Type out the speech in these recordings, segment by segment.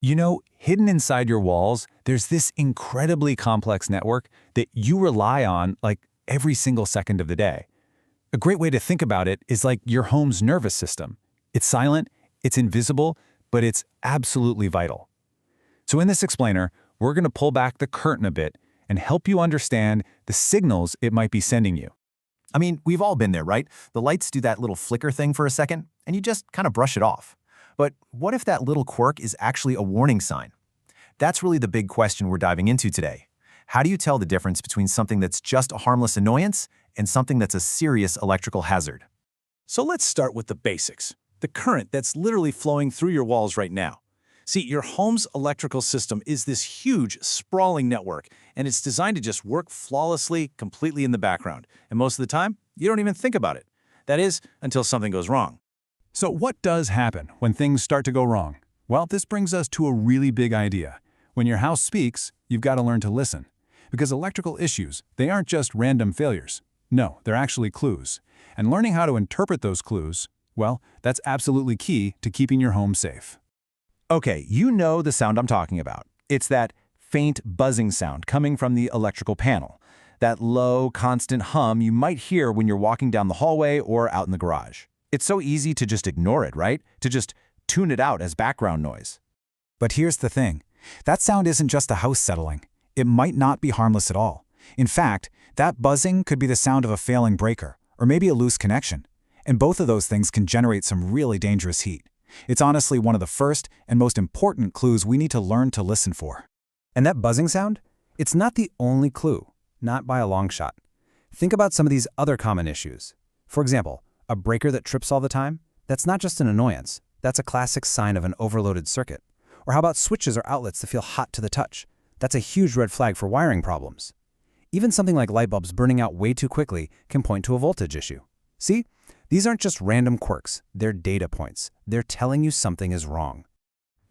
You know, hidden inside your walls, there's this incredibly complex network that you rely on like every single second of the day. A great way to think about it is like your home's nervous system. It's silent, it's invisible, but it's absolutely vital. So in this explainer, we're going to pull back the curtain a bit and help you understand the signals it might be sending you. I mean, we've all been there, right? The lights do that little flicker thing for a second, and you just kind of brush it off. But what if that little quirk is actually a warning sign? That's really the big question we're diving into today. How do you tell the difference between something that's just a harmless annoyance and something that's a serious electrical hazard? So let's start with the basics. The current that's literally flowing through your walls right now. See, your home's electrical system is this huge, sprawling network, and it's designed to just work flawlessly, completely in the background. And most of the time, you don't even think about it. That is, until something goes wrong. So what does happen when things start to go wrong? Well, this brings us to a really big idea. When your house speaks, you've got to learn to listen. Because electrical issues, they aren't just random failures. No, they're actually clues. And learning how to interpret those clues, well, that's absolutely key to keeping your home safe. Okay, you know the sound I'm talking about. It's that faint buzzing sound coming from the electrical panel. That low, constant hum you might hear when you're walking down the hallway or out in the garage. It's so easy to just ignore it, right? To just tune it out as background noise. But here's the thing. That sound isn't just a house settling. It might not be harmless at all. In fact, that buzzing could be the sound of a failing breaker, or maybe a loose connection. And both of those things can generate some really dangerous heat. It's honestly one of the first and most important clues we need to learn to listen for. And that buzzing sound? It's not the only clue, not by a long shot. Think about some of these other common issues. For example, a breaker that trips all the time? That's not just an annoyance. That's a classic sign of an overloaded circuit. Or how about switches or outlets that feel hot to the touch? That's a huge red flag for wiring problems. Even something like light bulbs burning out way too quickly can point to a voltage issue. See? These aren't just random quirks. They're data points. They're telling you something is wrong.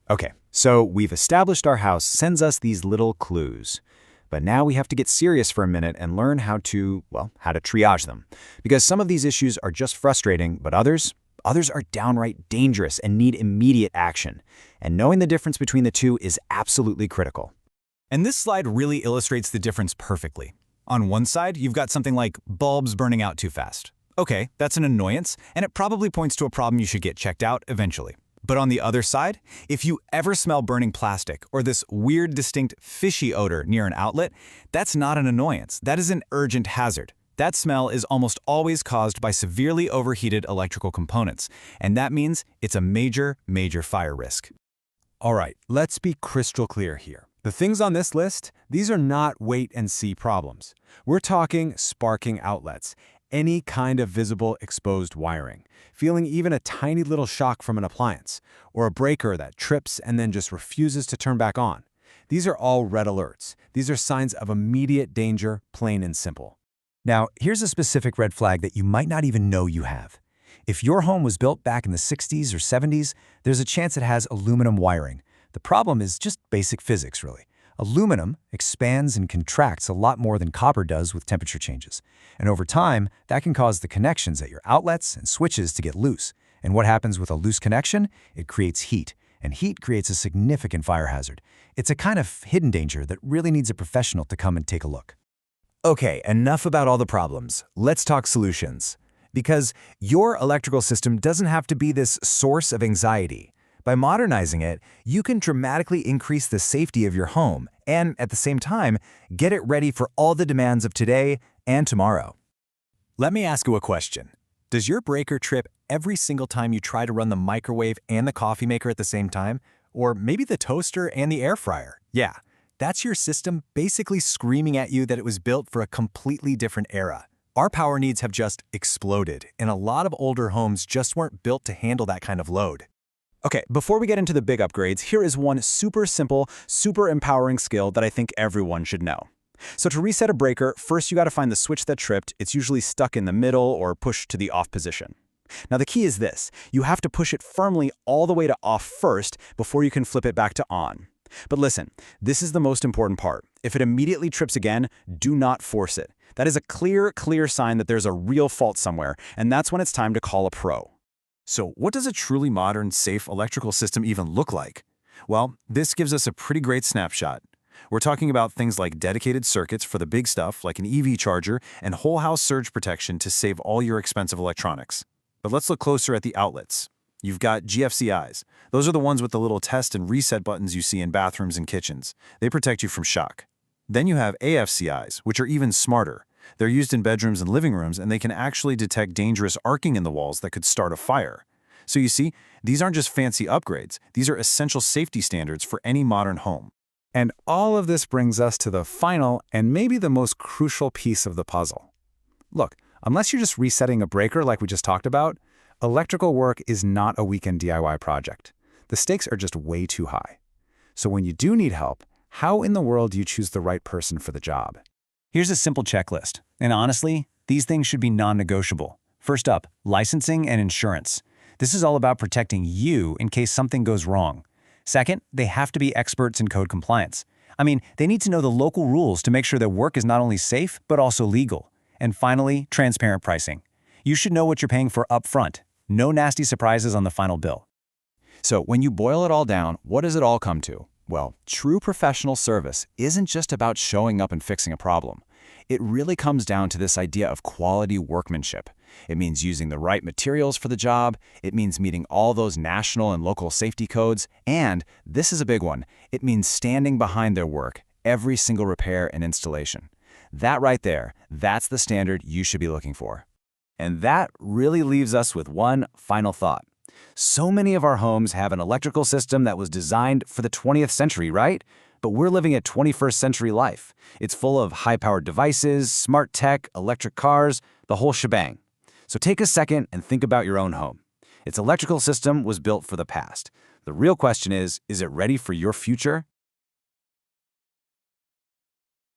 Okay, so we've established our house sends us these little clues. But now we have to get serious for a minute and learn how to triage them. Because some of these issues are just frustrating, but others are downright dangerous and need immediate action. And knowing the difference between the two is absolutely critical. And this slide really illustrates the difference perfectly. On one side, you've got something like bulbs burning out too fast. Okay, that's an annoyance, and it probably points to a problem you should get checked out eventually. But on the other side, if you ever smell burning plastic or this weird, distinct, fishy odor near an outlet, that's not an annoyance. That is an urgent hazard. That smell is almost always caused by severely overheated electrical components, and that means it's a major, major fire risk. All right, let's be crystal clear here. The things on this list, these are not wait-and-see problems. We're talking sparking outlets, any kind of visible exposed wiring, feeling even a tiny little shock from an appliance, or a breaker that trips and then just refuses to turn back on. These are all red alerts. These are signs of immediate danger, plain and simple. Now, here's a specific red flag that you might not even know you have. If your home was built back in the 60s or 70s, there's a chance it has aluminum wiring. The problem is just basic physics, really. Aluminum expands and contracts a lot more than copper does with temperature changes. And over time, that can cause the connections at your outlets and switches to get loose. And what happens with a loose connection? It creates heat. And heat creates a significant fire hazard. It's a kind of hidden danger that really needs a professional to come and take a look. Okay, enough about all the problems. Let's talk solutions. Because your electrical system doesn't have to be this source of anxiety. By modernizing it, you can dramatically increase the safety of your home and, at the same time, get it ready for all the demands of today and tomorrow. Let me ask you a question. Does your breaker trip every single time you try to run the microwave and the coffee maker at the same time? Or maybe the toaster and the air fryer? Yeah, that's your system basically screaming at you that it was built for a completely different era. Our power needs have just exploded, and a lot of older homes just weren't built to handle that kind of load. Okay, before we get into the big upgrades, here is one super simple, super empowering skill that I think everyone should know. So to reset a breaker, first you got to find the switch that tripped. It's usually stuck in the middle or pushed to the off position. Now the key is this. You have to push it firmly all the way to off first before you can flip it back to on. But listen, this is the most important part. If it immediately trips again, do not force it. That is a clear sign that there's a real fault somewhere, and that's when it's time to call a pro. So what does a truly modern, safe electrical system even look like? Well, this gives us a pretty great snapshot. We're talking about things like dedicated circuits for the big stuff, like an EV charger, and whole house surge protection to save all your expensive electronics. But let's look closer at the outlets. You've got GFCIs. Those are the ones with the little test and reset buttons you see in bathrooms and kitchens. They protect you from shock. Then you have AFCIs, which are even smarter. They're used in bedrooms and living rooms, and they can actually detect dangerous arcing in the walls that could start a fire. So you see, these aren't just fancy upgrades. These are essential safety standards for any modern home. And all of this brings us to the final and maybe the most crucial piece of the puzzle. Look, unless you're just resetting a breaker like we just talked about, electrical work is not a weekend DIY project. The stakes are just way too high. So when you do need help, how in the world do you choose the right person for the job? Here's a simple checklist. And honestly, these things should be non-negotiable. First up, licensing and insurance. This is all about protecting you in case something goes wrong. Second, they have to be experts in code compliance. I mean, they need to know the local rules to make sure their work is not only safe, but also legal. And finally, transparent pricing. You should know what you're paying for upfront. No nasty surprises on the final bill. So when you boil it all down, what does it all come to? Well, true professional service isn't just about showing up and fixing a problem. It really comes down to this idea of quality workmanship. It means using the right materials for the job. It means meeting all those national and local safety codes. And, this is a big one, it means standing behind their work, every single repair and installation. That right there, that's the standard you should be looking for. And that really leaves us with one final thought. So many of our homes have an electrical system that was designed for the 20th century, right? But we're living a 21st century life. It's full of high-powered devices, smart tech, electric cars, the whole shebang. So take a second and think about your own home. Its electrical system was built for the past. The real question is it ready for your future?